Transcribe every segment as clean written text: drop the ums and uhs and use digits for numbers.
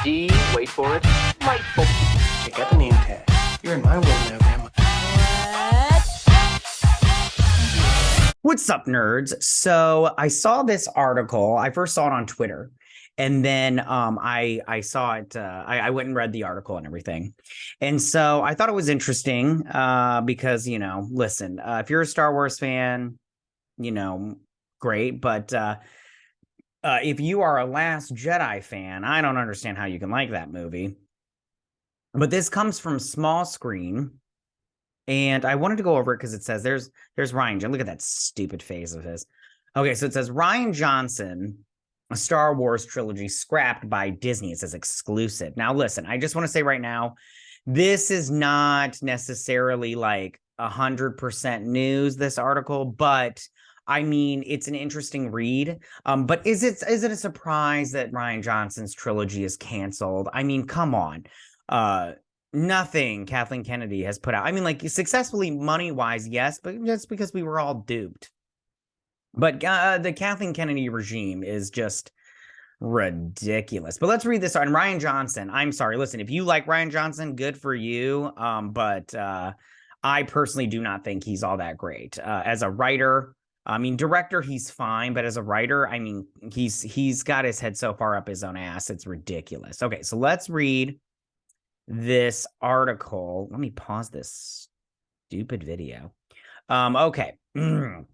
D, wait for it, delightful. Check out the name tag. You're in my world now, Grandma. What's up, nerds? So I saw this article. I first saw it on Twitter, and then I saw it. I went and read the article and everything, and so I thought it was interesting because listen, if you're a Star Wars fan, great, but if you are a Last Jedi fan, I don't understand how you can like that movie. But this comes from Small Screen. And I wanted to go over it because it says there's Rian Johnson. Look at that stupid face of his. Okay, so it says Rian Johnson, a Star Wars trilogy scrapped by Disney. It says exclusive. Now, listen, I just want to say right now, this is not necessarily like 100% news, this article, but I mean, it's an interesting read. But is it a surprise that Rian Johnson's trilogy is canceled? I mean, come on. Nothing Kathleen Kennedy has put out. I mean, like, successfully money-wise, yes, but just because we were all duped. But the Kathleen Kennedy regime is just ridiculous. But let's read this on Rian Johnson. I'm sorry. Listen, if you like Rian Johnson, good for you. But I personally do not think he's all that great. As a writer, I mean, director, he's fine. But as a writer, I mean, he's got his head so far up his own ass. It's ridiculous. Okay, so let's read this article. Let me pause this stupid video. Okay. Talk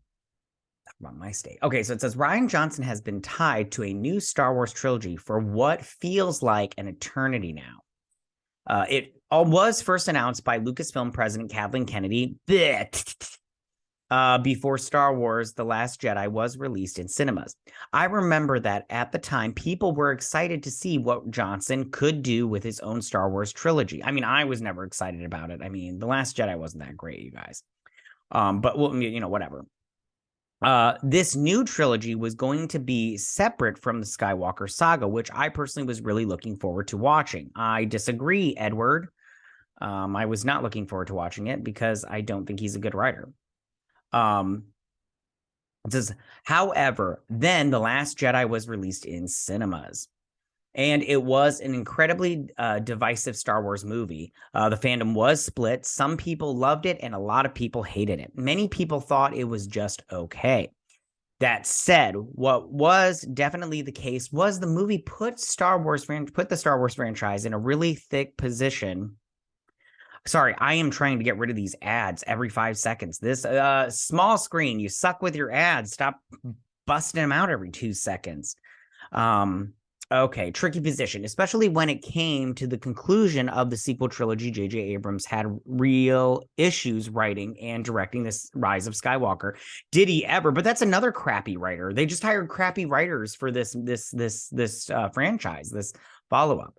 about my state. Okay, so it says Rian Johnson has been tied to a new Star Wars trilogy for what feels like an eternity now. It was first announced by Lucasfilm president Kathleen Kennedy before Star Wars The Last Jedi was released in cinemas. I remember that at the time, people were excited to see what Johnson could do with his own Star Wars trilogy. I mean, I was never excited about it. I mean, The Last Jedi wasn't that great, you guys. But, well, whatever. This new trilogy was going to be separate from the Skywalker saga, which I personally was really looking forward to watching. I disagree, Edward. I was not looking forward to watching it because I don't think he's a good writer. It says, however, then The Last Jedi was released in cinemas, and it was an incredibly divisive Star Wars movie. The fandom was split. Some people loved it, and a lot of people hated it. Many people thought it was just okay. That said, what was definitely the case was the movie put the Star Wars franchise in a really thick position. Sorry, I am trying to get rid of these ads every 5 seconds. This Small Screen, you suck with your ads. Stop busting them out every 2 seconds. Okay, tricky position, especially when it came to the conclusion of the sequel trilogy. J.J. Abrams had real issues writing and directing this Rise of Skywalker. Did he ever? But that's another crappy writer. They just hired crappy writers for this franchise, this follow-up.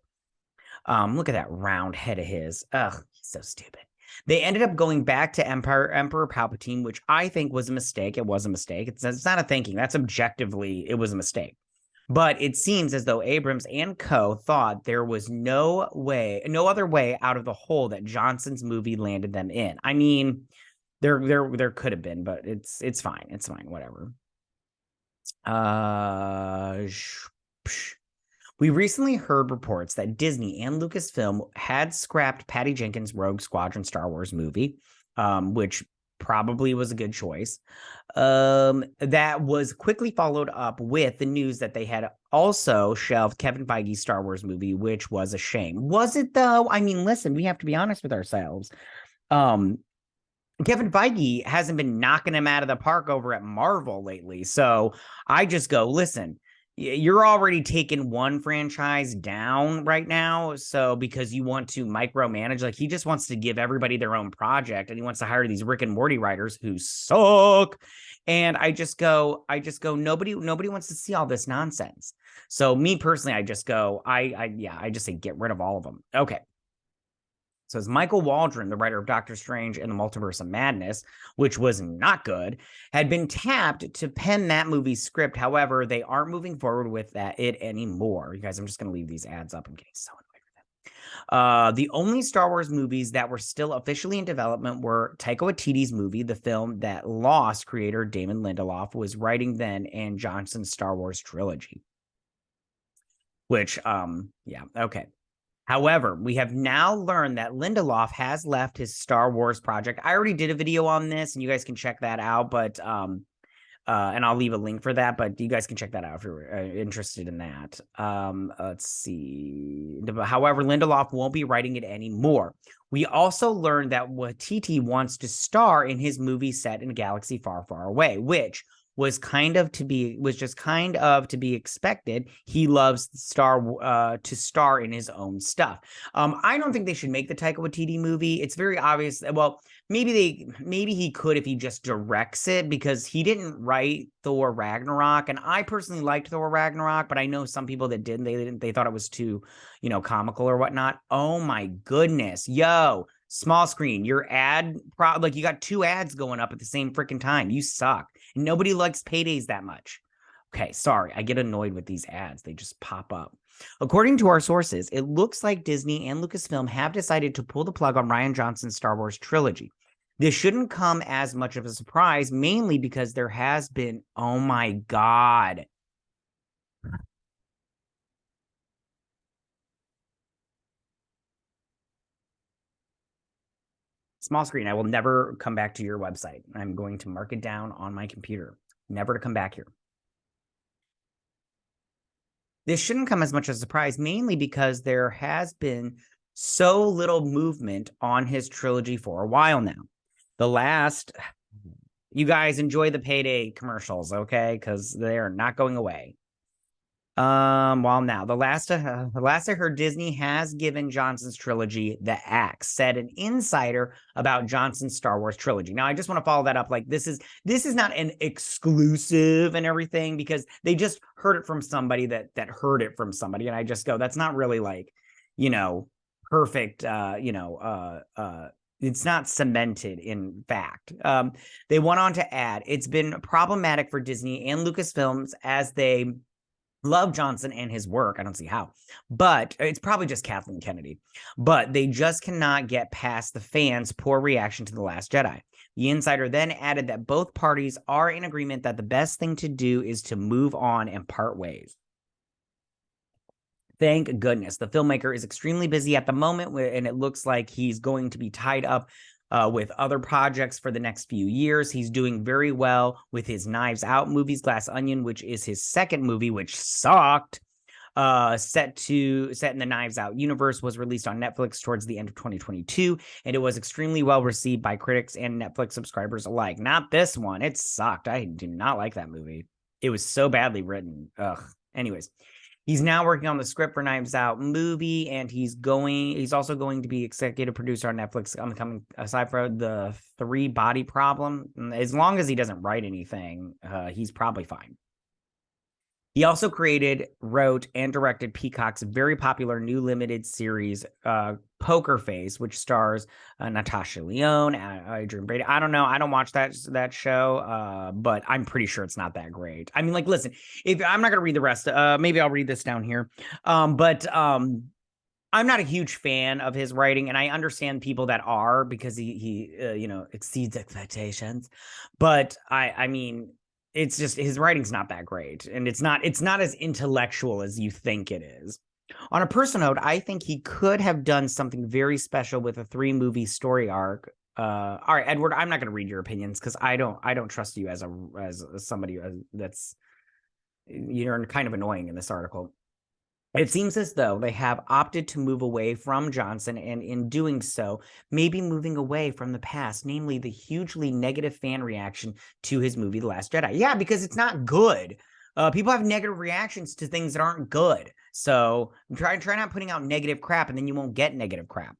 Look at that round head of his. Ugh, he's so stupid. They ended up going back to Emperor Palpatine, which I think was a mistake. It was a mistake. It's not a thinking. That's objectively, it was a mistake. But it seems as though Abrams and co. thought there was no other way out of the hole that Johnson's movie landed them in. I mean, there could have been, but it's fine. It's fine. Whatever. We recently heard reports that Disney and Lucasfilm had scrapped Patty Jenkins' Rogue Squadron Star Wars movie, which probably was a good choice. That was quickly followed up with the news that they had also shelved Kevin Feige's Star Wars movie, which was a shame. Was it, though? I mean, listen, we have to be honest with ourselves. Kevin Feige hasn't been knocking him out of the park over at Marvel lately. So I just go, listen, you're already taking one franchise down right now. So because you want to micromanage, like he just wants to give everybody their own project, and he wants to hire these Rick and Morty writers who suck. And I just go, nobody wants to see all this nonsense. So me personally, I just go, I just say, get rid of all of them. Okay. So as Michael Waldron, the writer of Doctor Strange and the Multiverse of Madness, which was not good, had been tapped to pen that movie's script. However, they aren't moving forward with it anymore. You guys, I'm just going to leave these ads up. I'm getting so annoyed with them. The only Star Wars movies that were still officially in development were Taika Waititi's movie, the film that Lost creator Damon Lindelof was writing then, and Johnson's Star Wars trilogy. which, yeah, okay. However, we have now learned that Lindelof has left his Star Wars project. I already did a video on this, and you guys can check that out. But and I'll leave a link for that. But you guys can check that out if you're interested in that. Let's see. However, Lindelof won't be writing it anymore. We also learned that Waititi wants to star in his movie set in a galaxy far, far away, which was just kind of to be expected. He loves to star in his own stuff. I don't think they should make the Taika Waititi movie. It's very obvious. Well, maybe he could if he just directs it, because he didn't write Thor Ragnarok, and I personally liked Thor Ragnarok, but I know some people that didn't. They thought it was too, comical or whatnot. Oh my goodness, yo. Small screen, your ad, like you got 2 ads going up at the same freaking time. You suck. Nobody likes paydays that much. Okay, sorry. I get annoyed with these ads. They just pop up. According to our sources, it looks like Disney and Lucasfilm have decided to pull the plug on Rian Johnson's Star Wars trilogy. This shouldn't come as much of a surprise, mainly because there has been, oh my God. Small screen, I will never come back to your website. I'm going to mark it down on my computer. Never to come back here. This shouldn't come as much as a surprise, mainly because there has been so little movement on his trilogy for a while now. You guys enjoy the payday commercials, okay? Because they're not going away. Well, now the last I heard, Disney has given Johnson's trilogy the axe, said an insider about Johnson's Star Wars trilogy. Now, I just want to follow that up. Like, this is not an exclusive and everything, because they just heard it from somebody that heard it from somebody, and I just go, that's not really like, perfect. It's not cemented in fact. They went on to add, it's been problematic for Disney and Lucasfilms as they love Johnson and his work. I don't see how, but it's probably just Kathleen Kennedy. But they just cannot get past the fans' poor reaction to The Last Jedi. The insider then added that both parties are in agreement that the best thing to do is to move on and part ways. Thank goodness. The filmmaker is extremely busy at the moment, and it looks like he's going to be tied up with other projects for the next few years. He's doing very well with his Knives Out movies, Glass Onion, which is his second movie, which sucked. Set in the Knives Out universe, was released on Netflix towards the end of 2022, and it was extremely well received by critics and Netflix subscribers alike. Not this one. It sucked. I do not like that movie. It was so badly written. Ugh. Anyways, he's now working on the script for Knives Out movie, and he's also going to be executive producer on Netflix on the coming, aside from the 3 Body Problem. As long as he doesn't write anything, he's probably fine. He also created, wrote, and directed Peacock's very popular new limited series, Poker Face, which stars Natasha Lyonne, Adrian Brady. I don't know. I don't watch that show, but I'm pretty sure it's not that great. I mean, like, listen, if I'm not going to read the rest, maybe I'll read this down here. But I'm not a huge fan of his writing, and I understand people that are, because he exceeds expectations. But I mean, it's just his writing's not that great, and it's not as intellectual as you think it is. On a personal note, I think he could have done something very special with a 3-movie story arc. All right, Edward, I'm not going to read your opinions, because I don't trust you as somebody that's, you're kind of annoying in this article. It seems as though they have opted to move away from Johnson, and in doing so, maybe moving away from the past, namely the hugely negative fan reaction to his movie, The Last Jedi. Yeah, because it's not good. People have negative reactions to things that aren't good. So try not putting out negative crap, and then you won't get negative crap.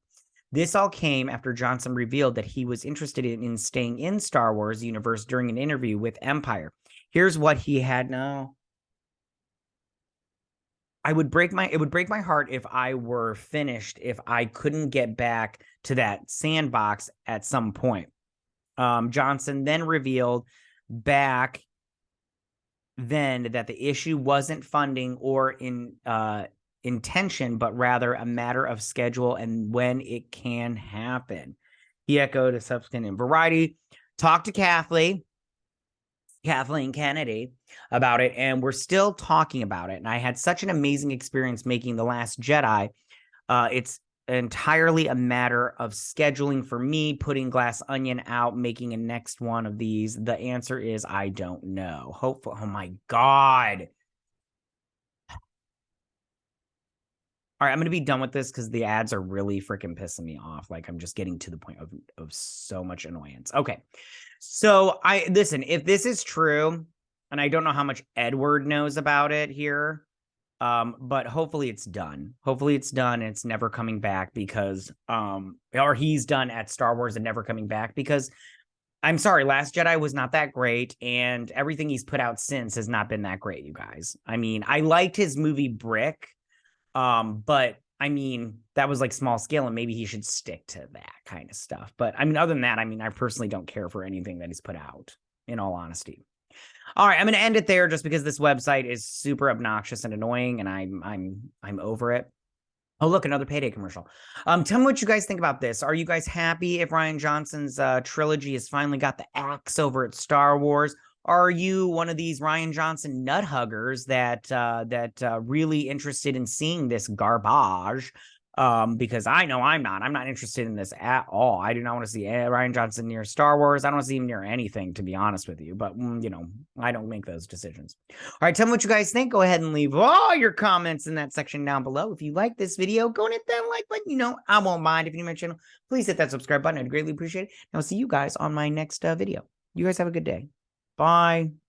This all came after Johnson revealed that he was interested in staying in Star Wars universe during an interview with Empire. Here's what he had. No. It would break my heart if I were finished, if I couldn't get back to that sandbox at some point. Johnson then revealed back then that the issue wasn't funding or intention, but rather a matter of schedule and when it can happen. He echoed a subsequent in Variety. Talk to Kathleen. Kathleen Kennedy about it, and we're still talking about it. And I had such an amazing experience making The Last Jedi. It's entirely a matter of scheduling for me, putting Glass Onion out, making a next one of these. The answer is I don't know. Hopefully, oh my God. All right, I'm going to be done with this because the ads are really freaking pissing me off. Like, I'm just getting to the point of so much annoyance. Okay. So listen, if this is true, and I don't know how much Edward knows about it here, but hopefully it's done. Hopefully it's done and it's never coming back because or he's done at Star Wars and never coming back because I'm sorry, Last Jedi was not that great, and everything he's put out since has not been that great, you guys. I mean, I liked his movie Brick, but I mean, that was like small scale, and maybe he should stick to that kind of stuff. But I mean, other than that, I mean, I personally don't care for anything that he's put out, in all honesty. All right, I'm going to end it there just because this website is super obnoxious and annoying, and I'm over it. Oh, look, another Payday commercial. Tell me what you guys think about this. Are you guys happy if Rian Johnson's trilogy has finally got the axe over at Star Wars? Are you one of these Rian Johnson nut huggers that really interested in seeing this garbage? Because I know I'm not. I'm not interested in this at all. I do not want to see Rian Johnson near Star Wars. I don't want to see him near anything, to be honest with you. But you know, I don't make those decisions. All right, tell me what you guys think. Go ahead and leave all your comments in that section down below. If you like this video, go and hit that like button. You know, I won't mind. If you're new to my channel, please hit that subscribe button. I'd greatly appreciate it. And I'll see you guys on my next video. You guys have a good day. Bye.